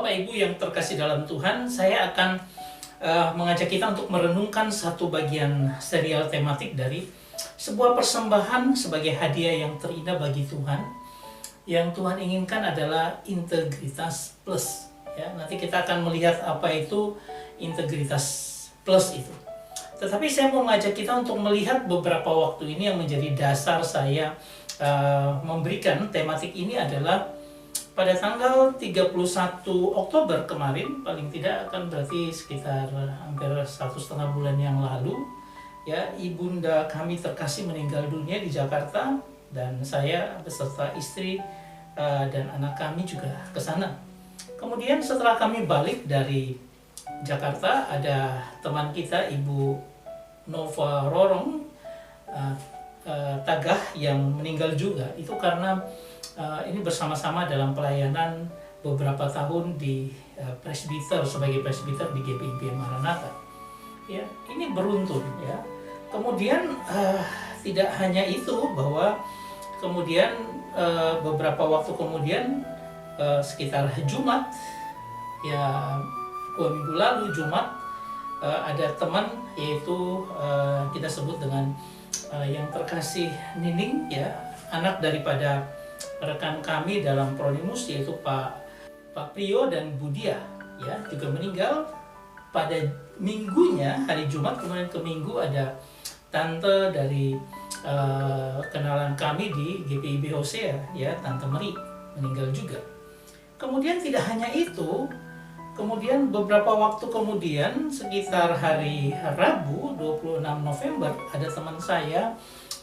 Bapak Ibu yang terkasih dalam Tuhan, saya akan mengajak kita untuk merenungkan satu bagian serial tematik dari sebuah persembahan sebagai hadiah yang terindah bagi Tuhan. Yang Tuhan inginkan adalah integritas plus. Ya, nanti kita akan melihat apa itu integritas plus itu. Tetapi saya mau mengajak kita untuk melihat beberapa waktu ini yang menjadi dasar saya memberikan tematik ini adalah pada tanggal 31 Oktober kemarin, paling tidak akan berarti sekitar hampir 1,5 bulan yang lalu, ya, ibunda kami terkasih meninggal dunia di Jakarta, dan saya beserta istri dan anak kami juga ke sana. Kemudian setelah kami balik dari Jakarta, ada teman kita, Ibu Nova Rorong Tagah, yang meninggal juga. Itu karena ini bersama-sama dalam pelayanan beberapa tahun di presbiter, sebagai presbiter di GPIB Maranatha. Ya, ini beruntun ya. Kemudian tidak hanya itu, bahwa kemudian beberapa waktu kemudian sekitar Jumat, ya 2 minggu lalu Jumat, ada teman, yaitu kita sebut dengan yang terkasih Nining, ya, anak daripada rekan kami dalam Pronimus, yaitu Pak Prio dan Budia, ya, juga meninggal pada minggunya, hari Jumat. Kemudian ke Minggu ada tante dari kenalan kami di GPIB Hosea, ya, Tante Meri, meninggal juga. Kemudian tidak hanya itu, kemudian beberapa waktu kemudian, sekitar hari Rabu 26 November, ada teman saya,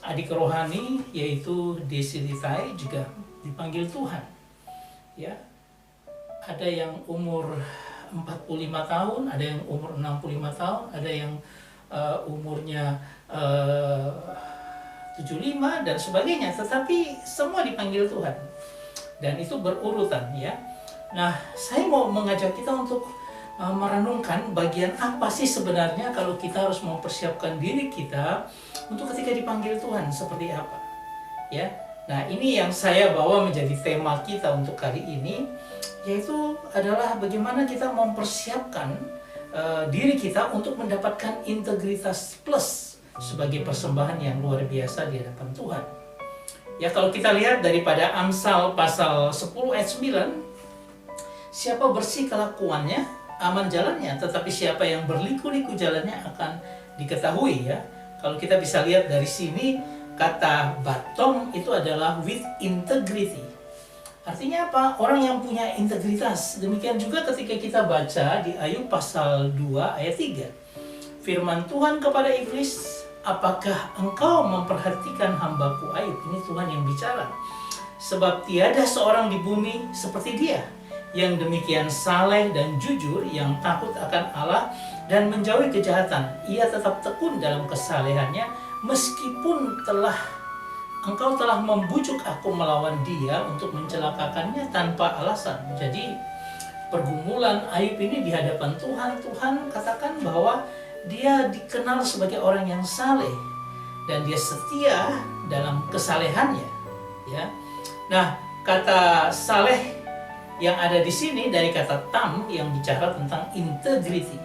adik rohani, yaitu Desi Litai, juga dipanggil Tuhan. Ya, ada yang umur 45 tahun, ada yang umur 65 tahun, ada yang umurnya 75 dan sebagainya, tetapi semua dipanggil Tuhan. Dan itu berurutan, ya. Nah, saya mau mengajak kita untuk merenungkan bagian apa sih sebenarnya kalau kita harus mempersiapkan diri kita untuk ketika dipanggil Tuhan, seperti apa, ya. Nah, ini yang saya bawa menjadi tema kita untuk kali ini, yaitu adalah bagaimana kita mempersiapkan diri kita untuk mendapatkan integritas plus sebagai persembahan yang luar biasa di hadapan Tuhan. Ya, kalau kita lihat daripada Amsal pasal 10 ayat 9, siapa bersih kelakuannya, aman jalannya, tetapi siapa yang berliku-liku jalannya akan diketahui, ya. Kalau kita bisa lihat dari sini, kata bottom itu adalah with integrity. Artinya apa? Orang yang punya integritas. Demikian juga ketika kita baca di Ayub pasal 2 ayat 3. Firman Tuhan kepada iblis, apakah engkau memperhatikan hambaku Ayub? Ini Tuhan yang bicara. Sebab tiada seorang di bumi seperti dia, yang demikian saleh dan jujur, yang takut akan Allah dan menjauhi kejahatan. Ia tetap tekun dalam kesalehannya, meskipun engkau telah membujuk aku melawan dia untuk mencelakakannya tanpa alasan. Jadi pergumulan Ayub ini di hadapan Tuhan, Tuhan katakan bahwa dia dikenal sebagai orang yang saleh dan dia setia dalam kesalehannya, ya. Nah, kata saleh yang ada di sini dari kata tam yang bicara tentang integrity.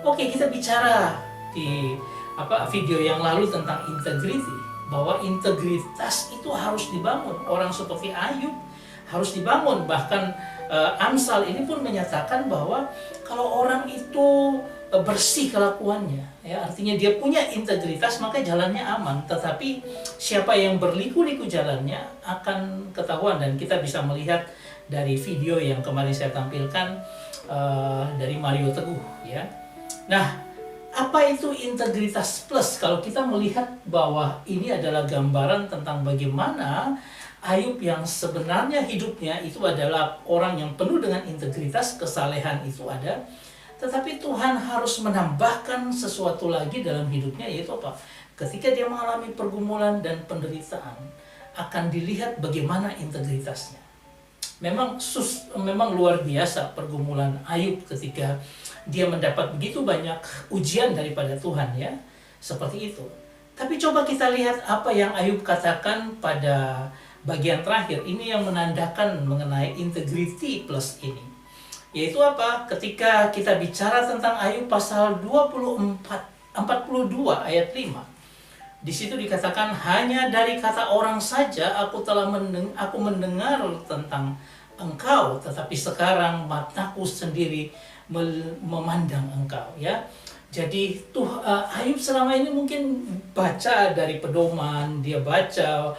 Oke, kita bicara di video yang lalu tentang integrity, bahwa integritas itu harus dibangun. Orang seperti Ayub harus dibangun. Bahkan Amsal ini pun menyatakan bahwa kalau orang itu bersih kelakuannya, ya, artinya dia punya integritas, maka jalannya aman. Tetapi siapa yang berliku-liku jalannya akan ketahuan. Dan kita bisa melihat dari video yang kemarin saya tampilkan dari Mario Teguh, ya. Nah, apa itu integritas plus? Kalau kita melihat bahwa ini adalah gambaran tentang bagaimana Ayub yang sebenarnya hidupnya itu adalah orang yang penuh dengan integritas, kesalehan itu ada, tetapi Tuhan harus menambahkan sesuatu lagi dalam hidupnya, yaitu apa? Ketika dia mengalami pergumulan dan penderitaan, akan dilihat bagaimana integritasnya. Memang luar biasa pergumulan Ayub ketika dia mendapat begitu banyak ujian daripada Tuhan, ya, seperti itu. Tapi coba kita lihat apa yang Ayub katakan pada bagian terakhir. Ini yang menandakan mengenai integrity plus ini. Yaitu apa? Ketika kita bicara tentang Ayub pasal 42 ayat 5. Di situ dikatakan, hanya dari kata orang saja aku mendengar tentang engkau, tetapi sekarang mataku sendiri memandang engkau, ya. Jadi Ayub selama ini mungkin baca dari pedoman, dia baca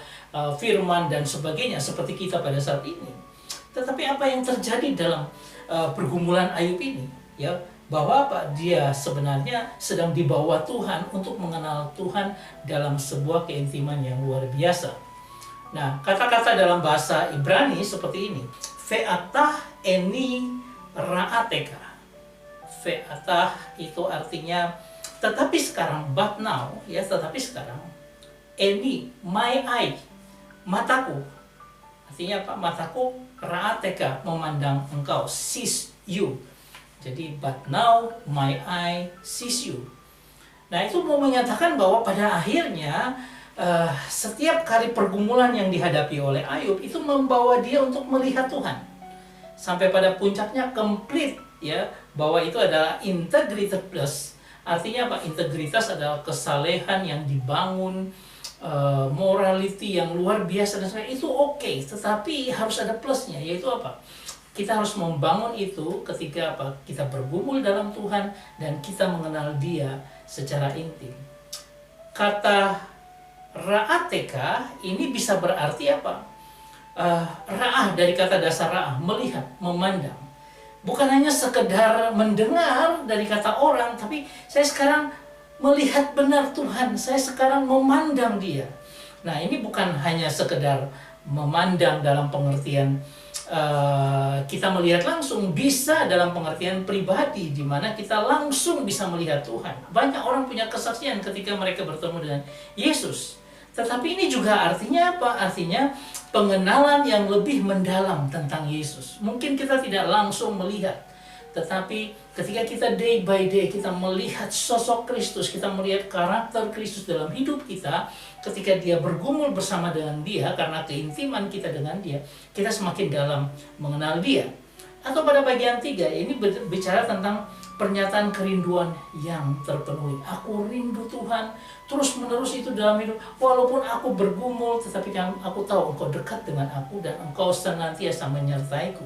firman dan sebagainya seperti kita pada saat ini. Tetapi apa yang terjadi dalam pergumulan Ayub ini, ya, bahwa dia sebenarnya sedang dibawa Tuhan untuk mengenal Tuhan dalam sebuah keintiman yang luar biasa. Nah, kata-kata dalam bahasa Ibrani seperti ini. Ve'atah eni ra'ateka. Ve'atah itu artinya tetapi sekarang, but now, ya, tetapi sekarang. Eni, my eye, mataku. Artinya apa? Mataku ra'ateka, memandang engkau, sees you. Jadi, but now my eye sees you. Nah, itu mau menyatakan bahwa pada akhirnya setiap kali pergumulan yang dihadapi oleh Ayub itu membawa dia untuk melihat Tuhan. Sampai pada puncaknya complete, ya, bahwa itu adalah integritas plus. Artinya apa? Integritas adalah kesalehan yang dibangun, morality yang luar biasa dan sebagainya. Itu oke, tetapi harus ada plusnya, yaitu apa? Kita harus membangun itu ketika apa? Kita bergumul dalam Tuhan dan kita mengenal Dia secara intim. Kata ra'ateka ini bisa berarti apa? Ra'ah dari kata dasar ra'ah, melihat, memandang. Bukan hanya sekedar mendengar dari kata orang, tapi saya sekarang melihat benar Tuhan, saya sekarang memandang Dia. Nah, ini bukan hanya sekedar memandang dalam pengertian kita melihat langsung, bisa dalam pengertian pribadi di mana kita langsung bisa melihat Tuhan. Banyak orang punya kesaksian ketika mereka bertemu dengan Yesus. Tetapi ini juga artinya apa? Artinya pengenalan yang lebih mendalam tentang Yesus. Mungkin kita tidak langsung melihat, tetapi ketika kita day by day kita melihat sosok Kristus, kita melihat karakter Kristus dalam hidup kita, ketika Dia bergumul bersama dengan Dia, karena keintiman kita dengan Dia, kita semakin dalam mengenal Dia. Atau pada bagian 3, ini bicara tentang pernyataan kerinduan yang terpenuhi. Aku rindu Tuhan, terus menerus itu dalam hidup. Walaupun aku bergumul, tetapi aku tahu Engkau dekat dengan aku dan Engkau senantiasa menyertaiku.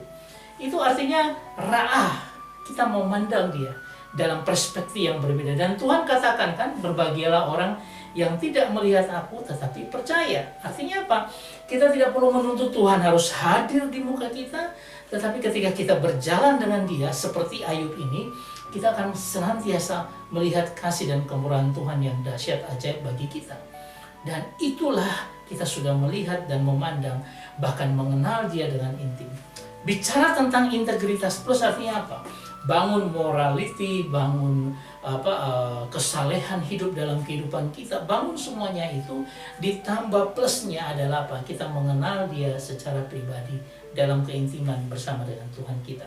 Itu artinya ra'ah, kita memandang Dia dalam perspektif yang berbeda. Dan Tuhan katakan kan, berbahagialah orang yang tidak melihat aku tetapi percaya. Artinya apa? Kita tidak perlu menuntut Tuhan harus hadir di muka kita, tetapi ketika kita berjalan dengan Dia seperti Ayub ini, kita akan senantiasa melihat kasih dan kemurahan Tuhan yang dahsyat ajaib bagi kita. Dan itulah kita sudah melihat dan memandang, bahkan mengenal Dia dengan intim. Bicara tentang integritas plus artinya apa? Bangun morality, bangun kesalehan hidup dalam kehidupan kita, bangun semuanya itu, ditambah plusnya adalah apa? Kita mengenal Dia secara pribadi dalam keintiman bersama dengan Tuhan kita.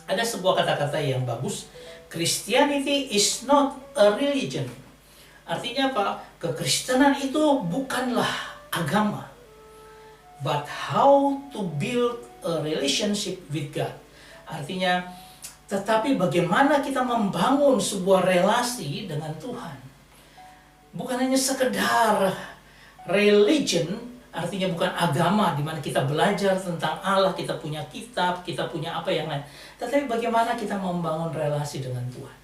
Ada sebuah kata-kata yang bagus, Christianity is not a religion. Artinya apa? Kekristenan itu bukanlah agama, but how to build a relationship with God. Artinya, tetapi bagaimana kita membangun sebuah relasi dengan Tuhan. Bukan hanya sekedar religion, artinya bukan agama di mana kita belajar tentang Allah, kita punya kitab, kita punya apa yang lain. Tetapi bagaimana kita membangun relasi dengan Tuhan.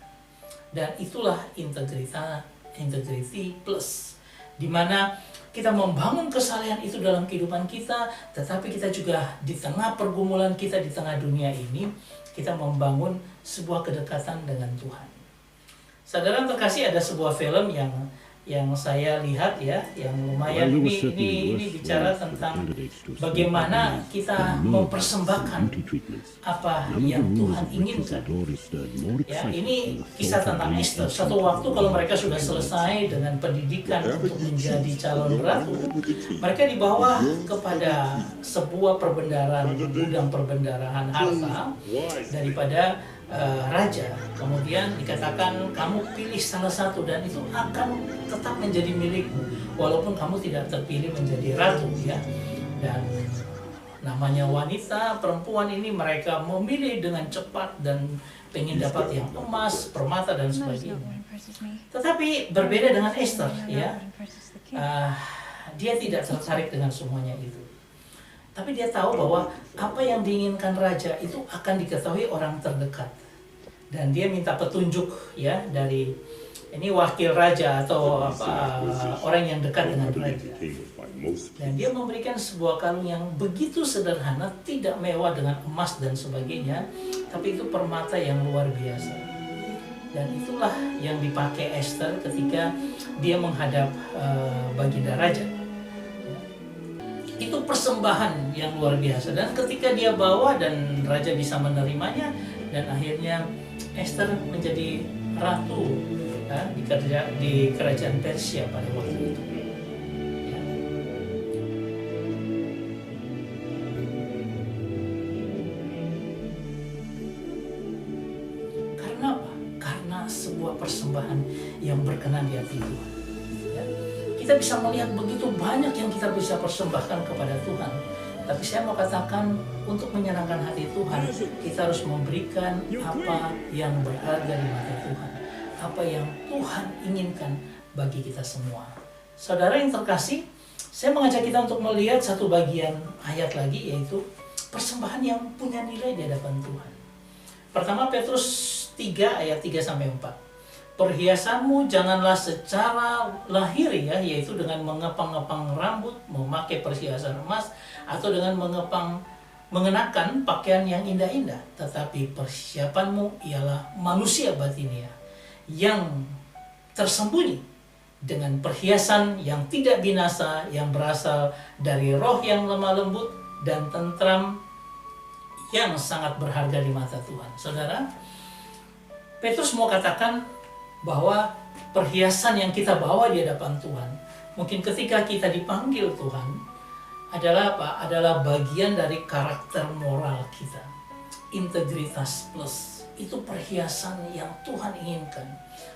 Dan itulah integrity plus. Di mana kita membangun kesalehan itu dalam kehidupan kita, tetapi kita juga di tengah pergumulan kita, di tengah dunia ini, kita membangun sebuah kedekatan dengan Tuhan. Saudara terkasih, ada sebuah film yang saya lihat ya, yang lumayan ini bicara tentang bagaimana kita mempersembahkan apa yang Tuhan inginkan. Ya, ini kisah tentang Esther. Satu waktu kalau mereka sudah selesai dengan pendidikan untuk menjadi calon ratu, mereka dibawa kepada sebuah perbendaharaan, gudang perbendaharaan harta daripada raja. Kemudian dikatakan kamu pilih salah satu dan itu akan tetap menjadi milikmu walaupun kamu tidak terpilih menjadi ratu, ya. Dan Namanya wanita, perempuan ini mereka memilih dengan cepat dan pengen dapat yang emas, permata dan sebagainya. Tetapi berbeda dengan Esther, ya, dia tidak tertarik dengan semuanya itu. Tapi dia tahu bahwa apa yang diinginkan raja itu akan diketahui orang terdekat. Dan dia minta petunjuk, ya, dari ini wakil raja atau orang yang dekat dengan raja. Dan dia memberikan sebuah kalung yang begitu sederhana, tidak mewah dengan emas dan sebagainya, tapi itu permata yang luar biasa. Dan itulah yang dipakai Esther ketika dia menghadap baginda raja. Itu persembahan yang luar biasa, dan ketika dia bawa dan raja bisa menerimanya, dan akhirnya Esther menjadi ratu di kerajaan Persia pada waktu itu. Ya. Karena apa? Karena sebuah persembahan yang berkenan di hati Tuhan. Ya. Kita bisa melihat begitu banyak yang kita bisa persembahkan kepada Tuhan. Tapi saya mau katakan, untuk menyenangkan hati Tuhan, kita harus memberikan apa yang berharga di mata Tuhan. Apa yang Tuhan inginkan bagi kita semua. Saudara yang terkasih, saya mengajak kita untuk melihat satu bagian ayat lagi, yaitu persembahan yang punya nilai di hadapan Tuhan. Pertama, Petrus 3 ayat 3-4. Perhiasanmu janganlah secara lahiriah, yaitu dengan mengepang-ngepang rambut, memakai perhiasan emas, atau dengan mengenakan pakaian yang indah-indah. Tetapi persiapanmu ialah manusia batiniah, yang tersembunyi dengan perhiasan yang tidak binasa, yang berasal dari roh yang lemah lembut dan tentram, yang sangat berharga di mata Tuhan. Saudara, Petrus mau katakan bahwa perhiasan yang kita bawa di hadapan Tuhan, mungkin ketika kita dipanggil Tuhan, adalah apa? Adalah bagian dari karakter moral kita. Integritas plus, itu perhiasan yang Tuhan inginkan.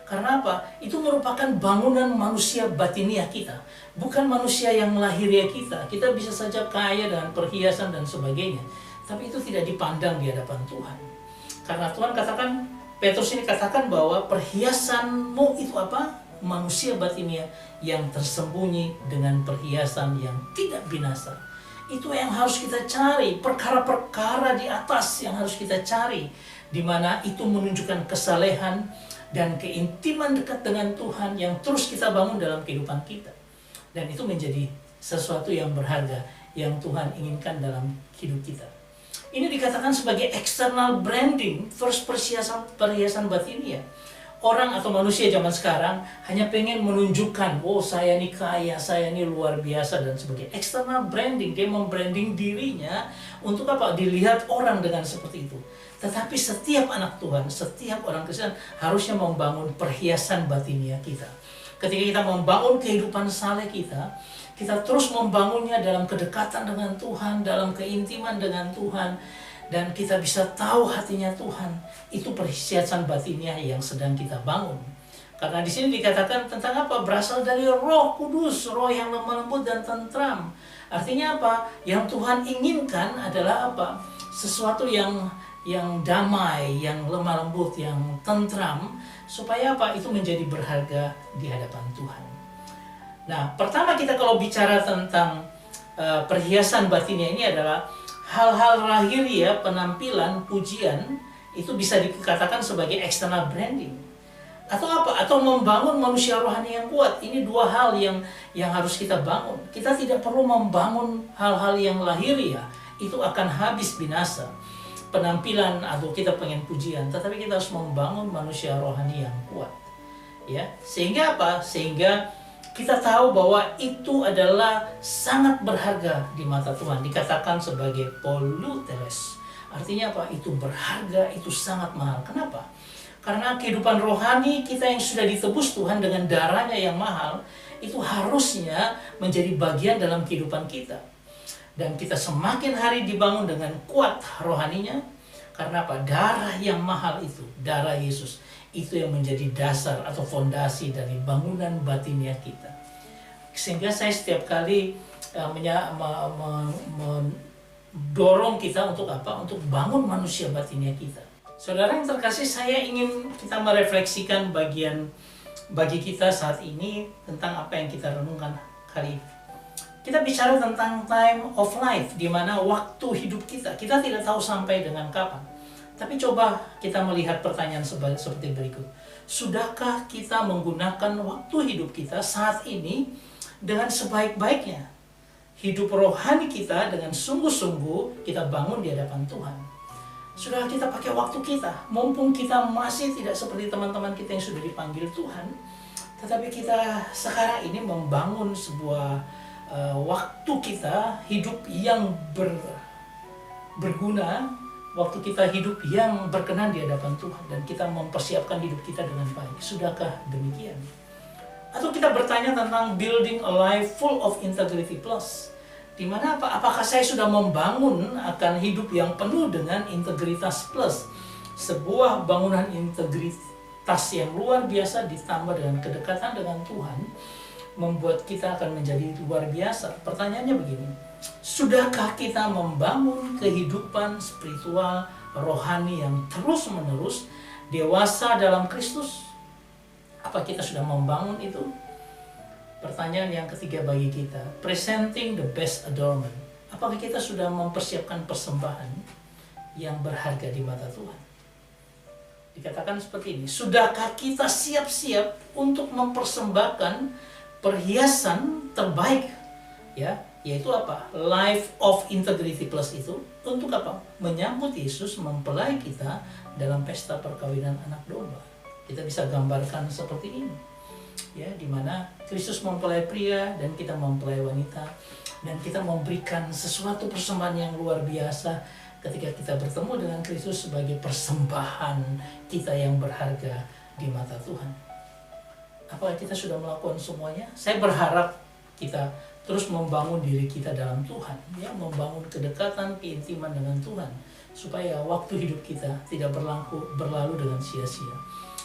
Karena apa? Itu merupakan bangunan manusia batiniah kita, bukan manusia yang lahiriah kita. Kita bisa saja kaya dengan perhiasan dan sebagainya, tapi itu tidak dipandang di hadapan Tuhan. Karena Tuhan katakan, Petrus ini katakan bahwa perhiasanmu itu apa? Manusia batiniah yang tersembunyi dengan perhiasan yang tidak binasa. Itu yang harus kita cari, perkara-perkara di atas yang harus kita cari, di mana itu menunjukkan kesalehan dan keintiman dekat dengan Tuhan yang terus kita bangun dalam kehidupan kita. Dan itu menjadi sesuatu yang berharga yang Tuhan inginkan dalam hidup kita. Ini dikatakan sebagai external branding versus perhiasan batiniah. Orang atau manusia zaman sekarang hanya pengen menunjukkan, oh saya ini kaya, saya ini luar biasa dan sebagainya. External branding, dia membranding dirinya untuk apa? Dilihat orang dengan seperti itu. Tetapi setiap anak Tuhan, setiap orang Kristen harusnya membangun perhiasan batiniah kita. Ketika kita membangun kehidupan saleh kita terus membangunnya dalam kedekatan dengan Tuhan, dalam keintiman dengan Tuhan, dan kita bisa tahu hatinya Tuhan. Itu perhiasan batiniah yang sedang kita bangun. Karena di sini dikatakan tentang apa? Berasal dari Roh Kudus, roh yang lemah lembut dan tentram. Artinya apa? Yang Tuhan inginkan adalah apa? Sesuatu yang damai, yang lemah lembut, yang tentram, supaya apa? Itu menjadi berharga di hadapan Tuhan. Nah, pertama kita kalau bicara tentang perhiasan batiniah ini adalah hal-hal lahiriah, penampilan, pujian, itu bisa dikatakan sebagai external branding. Atau apa? Atau membangun manusia rohani yang kuat. Ini dua hal yang harus kita bangun. Kita tidak perlu membangun hal-hal yang lahiriah, itu akan habis binasa. Penampilan atau kita pengen pujian, tetapi kita harus membangun manusia rohani yang kuat. Ya, sehingga apa? Sehingga kita tahu bahwa itu adalah sangat berharga di mata Tuhan. Dikatakan sebagai poluteres. Artinya apa? Itu berharga, itu sangat mahal. Kenapa? Karena kehidupan rohani kita yang sudah ditebus Tuhan dengan darahnya yang mahal, itu harusnya menjadi bagian dalam kehidupan kita. Dan kita semakin hari dibangun dengan kuat rohaninya. Karena apa? Darah yang mahal itu, darah Yesus, itu yang menjadi dasar atau fondasi dari bangunan batiniah kita. Sehingga saya setiap kali dorong kita untuk apa? Untuk bangun manusia batinnya kita. Saudara yang terkasih, saya ingin kita merefleksikan bagi kita saat ini tentang apa yang kita renungkan hari ini. Kita bicara tentang time of life, di mana waktu hidup kita tidak tahu sampai dengan kapan. Tapi coba kita melihat pertanyaan seperti berikut. Sudahkah kita menggunakan waktu hidup kita saat ini dengan sebaik-baiknya? Hidup rohani kita dengan sungguh-sungguh kita bangun di hadapan Tuhan. Sudah kita pakai waktu kita, mumpung kita masih tidak seperti teman-teman kita yang sudah dipanggil Tuhan, tetapi kita sekarang ini membangun sebuah waktu kita hidup yang berguna, waktu kita hidup yang berkenan di hadapan Tuhan, dan kita mempersiapkan hidup kita dengan baik. Sudahkah demikian? Atau kita bertanya tentang building a life full of integrity plus, di mana apakah saya sudah membangun akan hidup yang penuh dengan integritas plus, sebuah bangunan integritas yang luar biasa ditambah dengan kedekatan dengan Tuhan, membuat kita akan menjadi luar biasa. Pertanyaannya begini, sudahkah kita membangun kehidupan spiritual rohani yang terus-menerus dewasa dalam Kristus? Apa kita sudah membangun itu? Pertanyaan yang ketiga bagi kita, presenting the best adornment. Apakah kita sudah mempersiapkan persembahan yang berharga di mata Tuhan? Dikatakan seperti ini, sudahkah kita siap-siap untuk mempersembahkan perhiasan terbaik, ya, yaitu apa? Life of integrity plus itu untuk apa? Menyambut Yesus mempelai kita dalam pesta perkawinan anak domba. Kita bisa gambarkan seperti ini, ya, di mana Kristus mempelai pria dan kita mempelai wanita, dan kita memberikan sesuatu persembahan yang luar biasa ketika kita bertemu dengan Kristus sebagai persembahan kita yang berharga di mata Tuhan. Apakah kita sudah melakukan semuanya? Saya berharap kita terus membangun diri kita dalam Tuhan, ya, membangun kedekatan, keintiman dengan Tuhan, supaya waktu hidup kita tidak berlalu dengan sia-sia,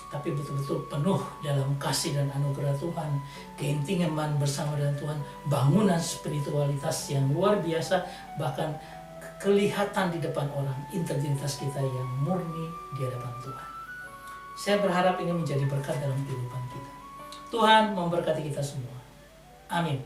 tapi betul-betul penuh dalam kasih dan anugerah Tuhan, keintiman bersama dengan Tuhan, bangunan spiritualitas yang luar biasa, bahkan kelihatan di depan orang, integritas kita yang murni di hadapan Tuhan. Saya berharap ini menjadi berkat dalam kehidupan kita. Tuhan memberkati kita semua. Amin.